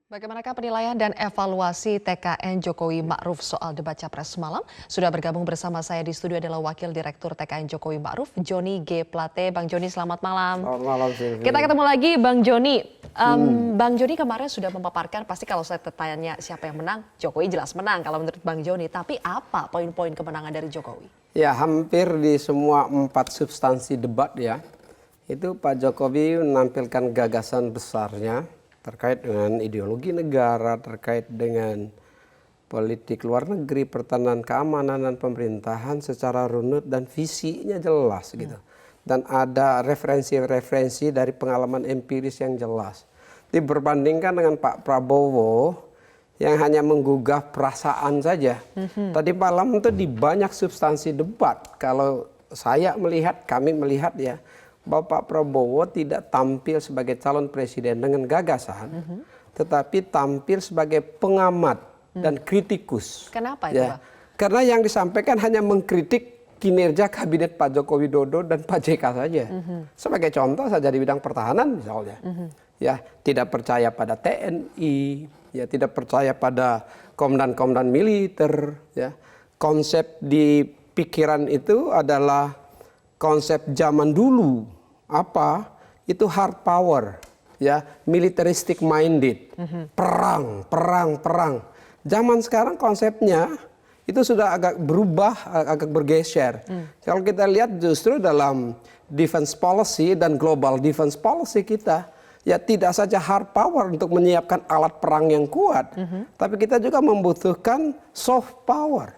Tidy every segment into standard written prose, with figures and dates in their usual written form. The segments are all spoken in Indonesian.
Bagaimanakah penilaian dan evaluasi TKN Jokowi Ma'ruf soal debat Capres semalam? Sudah bergabung bersama saya di studio adalah Wakil Direktur TKN Jokowi Ma'ruf, Joni G. Plate. Bang Joni, selamat malam. Selamat malam, Silvi. Kita ketemu lagi, Bang Joni. Bang Joni kemarin sudah memaparkan, pasti kalau saya tanya siapa yang menang, Jokowi jelas menang kalau menurut Bang Joni. Tapi apa poin-poin kemenangan dari Jokowi? Ya, hampir di semua 4 substansi debat ya, itu Pak Jokowi menampilkan gagasan besarnya terkait dengan ideologi negara, terkait dengan politik luar negeri, pertahanan, keamanan, dan pemerintahan secara runut dan visinya jelas gitu. Dan ada referensi-referensi dari pengalaman empiris yang jelas. Diperbandingkan dengan Pak Prabowo yang hanya menggugah perasaan saja. Tadi malam itu di banyak substansi debat, kalau saya melihat, kami melihat ya, Bapak Prabowo tidak tampil sebagai calon presiden dengan gagasan, tetapi tampil sebagai pengamat dan kritikus. Kenapa itu, Ya. Pak? Karena yang disampaikan hanya mengkritik kinerja kabinet Pak Joko Widodo dan Pak JK saja. Sebagai contoh saja di bidang pertahanan misalnya. Ya, tidak percaya pada TNI, ya tidak percaya pada komandan-komandan militer, ya. Konsep di pikiran itu adalah konsep zaman dulu. Apa? Itu hard power, ya, militaristic minded. Perang. Zaman sekarang konsepnya itu sudah agak berubah, agak bergeser. Kalau kita lihat justru dalam defense policy dan global defense policy kita, ya tidak saja hard power untuk menyiapkan alat perang yang kuat, tapi kita juga membutuhkan soft power,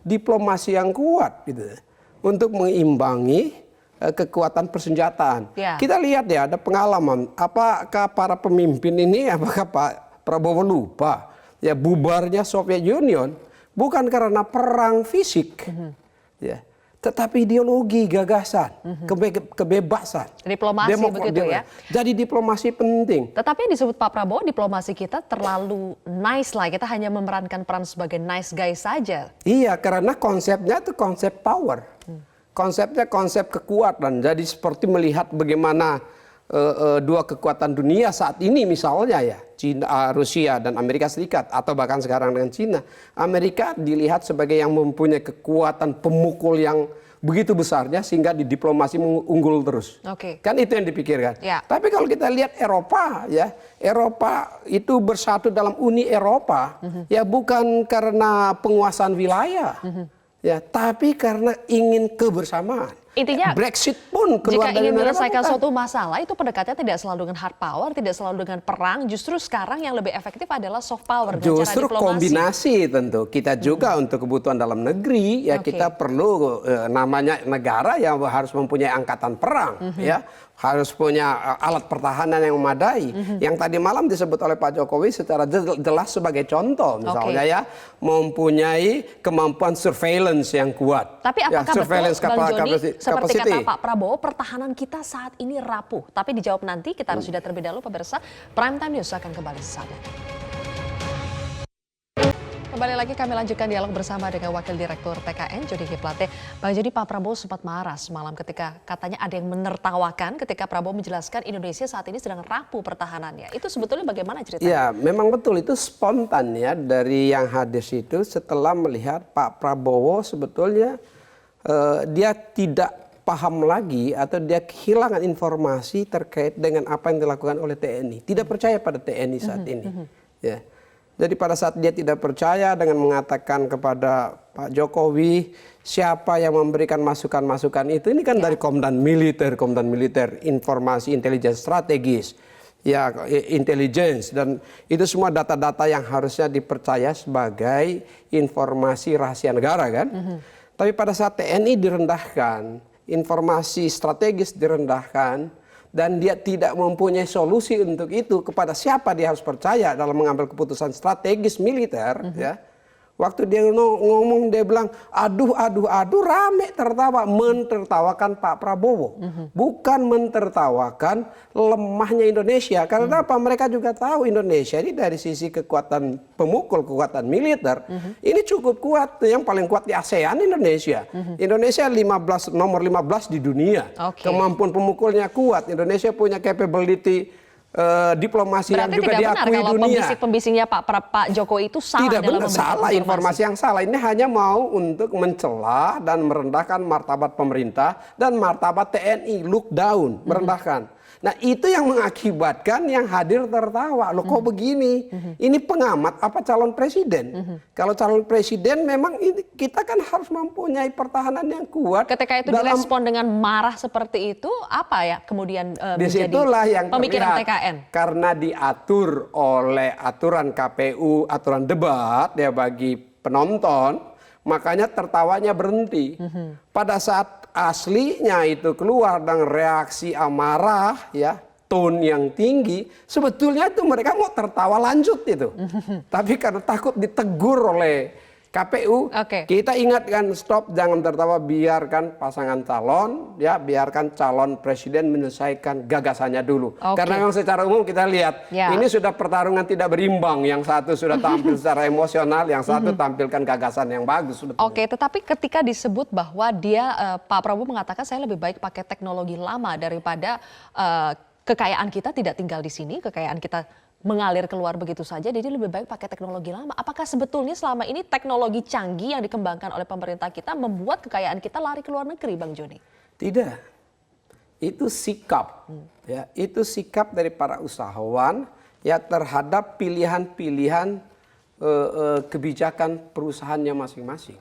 diplomasi yang kuat gitu, untuk mengimbangi kekuatan persenjataan. Ya. Kita lihat ya, ada pengalaman. Apakah para pemimpin ini, apakah Pak Prabowo lupa ya bubarnya Soviet Union bukan karena perang fisik, ya, tetapi ideologi, gagasan, kebebasan, Diplomasi begitu ya. Jadi diplomasi penting. Tetapi yang disebut Pak Prabowo, diplomasi kita terlalu nice lah. Kita hanya memerankan peran sebagai nice guy saja. Iya, karena konsepnya itu konsep power. Konsepnya konsep kekuatan. Jadi seperti melihat bagaimana dua kekuatan dunia saat ini misalnya ya, China, Rusia dan Amerika Serikat, atau bahkan sekarang dengan China. Amerika dilihat sebagai yang mempunyai kekuatan pemukul yang begitu besarnya sehingga di diplomasi unggul terus. Oke. Kan itu yang dipikirkan. Ya. Tapi kalau kita lihat Eropa ya, Eropa itu bersatu dalam Uni Eropa ya bukan karena penguasaan wilayah. Ya, tapi karena ingin kebersamaan. Intinya, Brexit pun keluar jika dari ingin Uni Eropa menyelesaikan bukan. suatu masalah, itu pendekatannya tidak selalu dengan hard power, tidak selalu dengan perang. Justru sekarang yang lebih efektif adalah soft power dengan cara Justru diplomasi. kombinasi tentu. Kita juga untuk kebutuhan dalam negeri ya, Oke. kita perlu namanya negara yang harus mempunyai angkatan perang ya, harus punya alat pertahanan yang memadai. Yang tadi malam disebut oleh Pak Jokowi secara jelas sebagai contoh misalnya ya, mempunyai kemampuan surveillance yang kuat. Tapi Ya, apakah surveillance betul, Bang Joni, seperti capacity. kata Pak Prabowo, pertahanan kita saat ini rapuh? Tapi dijawab nanti, kita harus jeda terlebih dahulu pemirsa. Prime Time News akan kembali sesaat lagi. Kembali lagi kami lanjutkan dialog bersama dengan Wakil Direktur TKN, Joni G. Plate. Bang Joni, Pak Prabowo sempat marah semalam ketika katanya ada yang menertawakan ketika Prabowo menjelaskan Indonesia saat ini sedang rapuh pertahanannya. Itu sebetulnya bagaimana ceritanya? Ya, memang betul itu spontan ya dari yang hadir itu setelah melihat Pak Prabowo sebetulnya dia tidak paham lagi atau dia kehilangan informasi terkait dengan apa yang dilakukan oleh TNI. Tidak percaya pada TNI saat ini. Ya. Jadi pada saat dia tidak percaya dengan mengatakan kepada Pak Jokowi siapa yang memberikan masukan-masukan itu, ini kan dari komandan militer, informasi intelijen strategis, ya intelligence, dan itu semua data-data yang harusnya dipercaya sebagai informasi rahasia negara kan. Tapi pada saat TNI direndahkan, informasi strategis direndahkan, dan dia tidak mempunyai solusi untuk itu, kepada siapa dia harus percaya dalam mengambil keputusan strategis militer ya. Waktu dia ngomong, dia bilang aduh rame tertawa, mentertawakan Pak Prabowo, bukan mentertawakan lemahnya Indonesia. Karena apa? Mereka juga tahu Indonesia ini dari sisi kekuatan pemukul, kekuatan militer, ini cukup kuat. Yang paling kuat di ASEAN Indonesia. Indonesia nomor 15 di dunia. Kemampuan pemukulnya kuat. Indonesia punya capability diplomasi yang Berarti juga tidak benar diakui kalau dunia. pembisik-pembisingnya Pak Jokowi itu salah Tidak dalam benar, memberikan salah informasi yang salah. Ini hanya mau untuk mencela dan merendahkan martabat pemerintah dan martabat TNI, look down, merendahkan. Nah itu yang mengakibatkan yang hadir tertawa. Loh kok begini? Ini pengamat apa calon presiden? Kalau calon presiden memang ini, kita kan harus mempunyai pertahanan yang kuat. Ketika itu direspon dengan marah seperti itu, apa ya kemudian menjadi Disitulah yang pemikiran terlihat, TKN? karena diatur oleh aturan KPU, aturan debat ya bagi penonton, makanya tertawanya berhenti. Pada saat aslinya itu keluar dengan reaksi amarah, ya tone yang tinggi, sebetulnya itu mereka mau tertawa lanjut itu. Tapi karena takut ditegur oleh KPU, kita ingatkan stop, jangan tertawa, biarkan pasangan calon, ya biarkan calon presiden menyelesaikan gagasannya dulu. Karena memang secara umum kita lihat ini sudah pertarungan tidak berimbang, yang satu sudah tampil secara emosional, yang satu tampilkan gagasan yang bagus. Tetapi ketika disebut bahwa Pak Prabowo mengatakan saya lebih baik pakai teknologi lama daripada kekayaan kita tidak tinggal di sini, kekayaan kita mengalir keluar begitu saja, jadi lebih baik pakai teknologi lama. Apakah sebetulnya selama ini teknologi canggih yang dikembangkan oleh pemerintah kita membuat kekayaan kita lari ke luar negeri, Bang Joni? Tidak, itu sikap, ya itu sikap dari para usahawan ya terhadap pilihan-pilihan kebijakan perusahaannya masing-masing.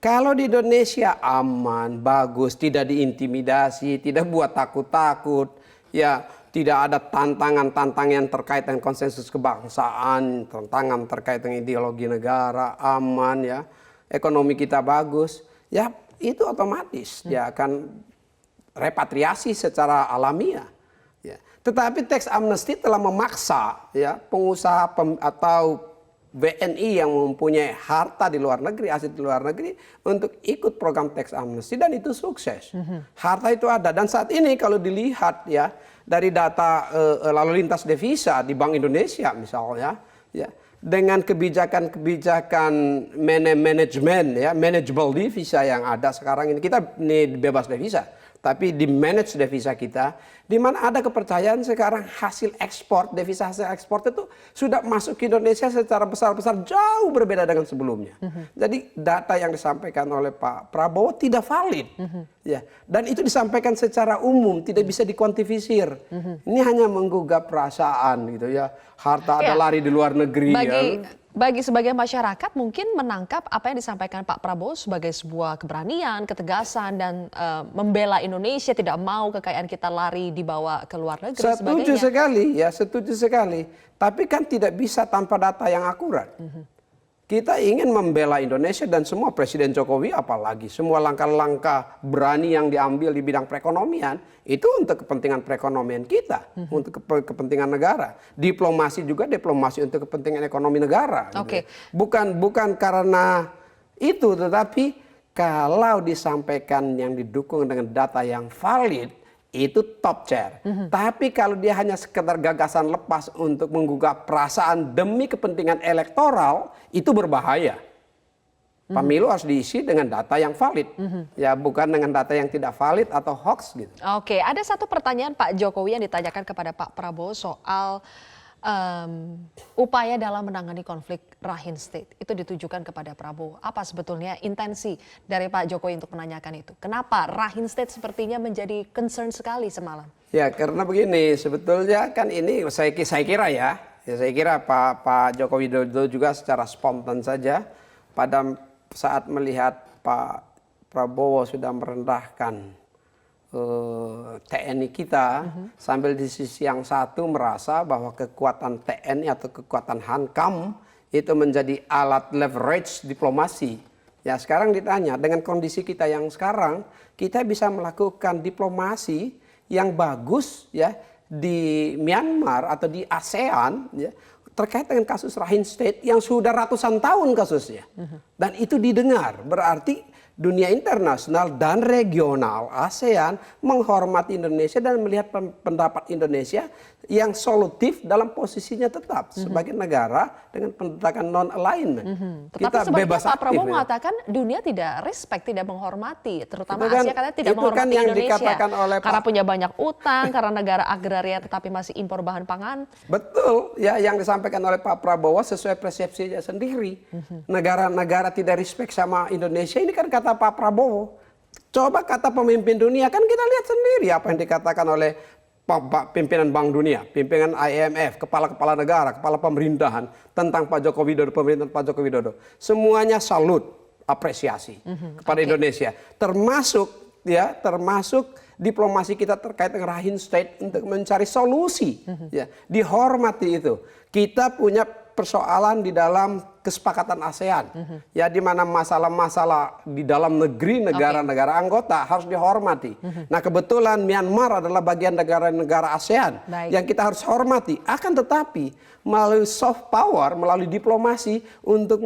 Kalau di Indonesia aman, bagus, tidak diintimidasi, tidak buat takut-takut, ya. Tidak ada tantangan-tantangan yang terkait dengan konsensus kebangsaan, tantangan terkait dengan ideologi negara, aman ya, ekonomi kita bagus, ya itu otomatis dia akan repatriasi secara alamiah. Ya. Tetapi tax amnesty telah memaksa ya pengusaha atau WNI yang mempunyai harta di luar negeri, aset di luar negeri untuk ikut program tax amnesty dan itu sukses. Harta itu ada dan saat ini kalau dilihat ya dari data lalu lintas devisa di Bank Indonesia misalnya, ya dengan kebijakan-kebijakan manajemen ya manageable devisa yang ada sekarang ini, kita ini bebas devisa, tapi di manage devisa kita, di mana ada kepercayaan sekarang hasil ekspor, devisa hasil ekspor itu sudah masuk ke Indonesia secara besar-besar jauh berbeda dengan sebelumnya. Jadi data yang disampaikan oleh Pak Prabowo tidak valid, ya, dan itu disampaikan secara umum, tidak bisa dikuantifisir. Ini hanya menggugah perasaan gitu ya, harta ada lari di luar negeri. Bagi sebagian masyarakat mungkin menangkap apa yang disampaikan Pak Prabowo sebagai sebuah keberanian, ketegasan dan membela Indonesia, tidak mau kekayaan kita lari dibawa ke luar negeri. Setuju sekali, ya setuju sekali. Tapi kan tidak bisa tanpa data yang akurat. Kita ingin membela Indonesia dan semua Presiden Jokowi apalagi semua langkah-langkah berani yang diambil di bidang perekonomian itu untuk kepentingan perekonomian kita, untuk kepentingan negara. Diplomasi juga diplomasi untuk kepentingan ekonomi negara. Gitu. Bukan karena itu, tetapi kalau disampaikan yang didukung dengan data yang valid itu top chair. Tapi kalau dia hanya sekedar gagasan lepas untuk menggugah perasaan demi kepentingan elektoral, itu berbahaya. Pemilu harus diisi dengan data yang valid, ya bukan dengan data yang tidak valid atau hoax gitu. Ada satu pertanyaan Pak Jokowi yang ditanyakan kepada Pak Prabowo soal upaya dalam menangani konflik Rakhine State itu ditujukan kepada Prabowo. Apa sebetulnya intensi dari Pak Jokowi untuk menanyakan itu? Kenapa Rakhine State sepertinya menjadi concern sekali semalam? Ya karena begini, sebetulnya kan ini saya kira ya saya kira Pak Joko Widodo juga secara spontan saja pada saat melihat Pak Prabowo sudah merendahkan TNI kita, sambil di sisi yang satu merasa bahwa kekuatan TNI atau kekuatan Hankam itu menjadi alat leverage diplomasi. Ya sekarang ditanya, dengan kondisi kita yang sekarang, kita bisa melakukan diplomasi yang bagus ya di Myanmar atau di ASEAN ya, terkait dengan kasus Rakhine State yang sudah ratusan tahun kasusnya. Dan itu didengar, berarti dunia internasional dan regional ASEAN menghormati Indonesia dan melihat pendapat Indonesia yang solutif dalam posisinya tetap sebagai negara dengan pendidikan non-alignment. Tetapi Kita sebenarnya bebas Pak aktif. Prabowo Ya. mengatakan dunia tidak respect, tidak menghormati, terutama Itu kan- Asia katanya tidak itu kan menghormati yang Indonesia dikatakan oleh karena Pak- punya banyak utang, karena negara agraria tetapi masih impor bahan pangan. Betul, ya yang disampaikan oleh Pak Prabowo sesuai persepsinya sendiri. Negara-negara tidak respect sama Indonesia, ini kan kata Pak Prabowo. Coba kata pemimpin dunia, kan kita lihat sendiri apa yang dikatakan oleh pimpinan Bank Dunia, pimpinan IMF, kepala-kepala negara, kepala pemerintahan tentang Pak Joko Widodo, pemerintahan Pak Joko Widodo. Semuanya salut, apresiasi kepada Indonesia. Termasuk diplomasi kita terkait dengan Rakhine State untuk mencari solusi. Ya, dihormati itu. Kita punya persoalan di dalam kesepakatan ASEAN. Ya, di mana masalah-masalah di dalam negeri negara-negara anggota harus dihormati. Nah, kebetulan Myanmar adalah bagian negara-negara ASEAN yang kita harus hormati. Akan tetapi melalui soft power, melalui diplomasi untuk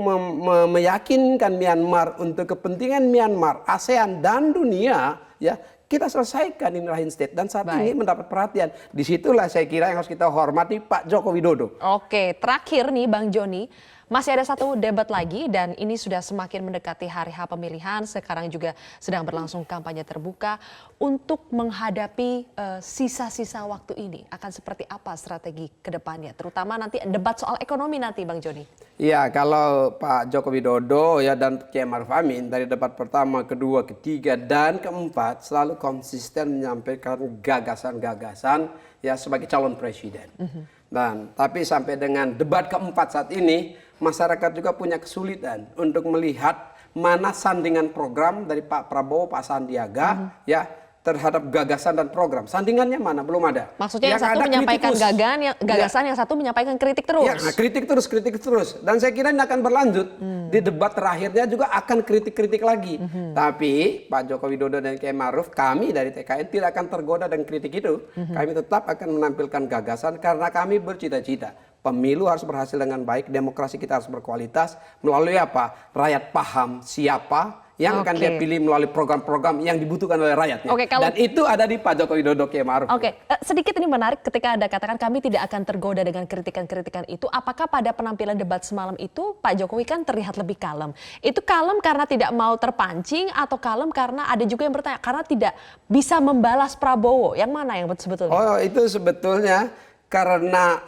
meyakinkan Myanmar untuk kepentingan Myanmar, ASEAN dan dunia, ya, kita selesaikan ini Rakhine State dan saat ini mendapat perhatian. Disitulah saya kira yang harus kita hormati Pak Joko Widodo. Oke, terakhir nih Bang Joni, masih ada satu debat lagi dan ini sudah semakin mendekati hari H pemilihan, sekarang juga sedang berlangsung kampanye terbuka. Untuk menghadapi sisa-sisa waktu ini, akan seperti apa strategi ke depannya, terutama nanti debat soal ekonomi nanti Bang Joni? Ya, kalau Pak Joko Widodo ya dan Kiai Ma'ruf Amin dari debat pertama, kedua, ketiga, dan keempat selalu konsisten menyampaikan gagasan-gagasan ya sebagai calon presiden. Dan tapi sampai dengan debat keempat saat ini, masyarakat juga punya kesulitan untuk melihat mana sandingan program dari Pak Prabowo, Pak Sandiaga ya terhadap gagasan dan program. Sandingannya mana? Belum ada. Maksudnya yang satu menyampaikan gagasan, yang satu menyampaikan kritik terus. Ya, nah, kritik terus. Dan saya kira ini akan berlanjut. Di debat terakhirnya juga akan kritik-kritik lagi. Tapi Pak Joko Widodo dan Kiai Ma'ruf, kami dari TKN tidak akan tergoda dengan kritik itu. Kami tetap akan menampilkan gagasan karena kami bercita-cita. Pemilu harus berhasil dengan baik, demokrasi kita harus berkualitas. Melalui apa? Rakyat paham siapa yang akan dia pilih melalui program-program yang dibutuhkan oleh rakyatnya. Dan itu ada di Pak Joko Widodo, Kiai Ma'ruf. Sedikit ini menarik ketika Anda katakan kami tidak akan tergoda dengan kritikan-kritikan itu. Apakah pada penampilan debat semalam itu Pak Jokowi kan terlihat lebih kalem? Itu kalem karena tidak mau terpancing atau kalem karena ada juga yang bertanya karena tidak bisa membalas Prabowo? Yang mana yang sebetulnya? Oh, itu sebetulnya karena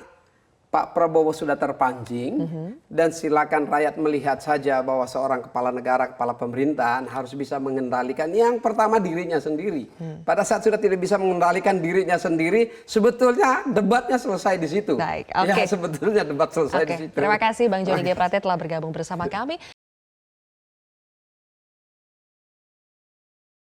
Pak Prabowo sudah terpancing dan silakan rakyat melihat saja bahwa seorang kepala negara, kepala pemerintahan harus bisa mengendalikan yang pertama dirinya sendiri. Pada saat sudah tidak bisa mengendalikan dirinya sendiri, sebetulnya debatnya selesai di situ. Ya, sebetulnya debat selesai di situ. Terima kasih Bang Joni G. Plate telah bergabung bersama kami.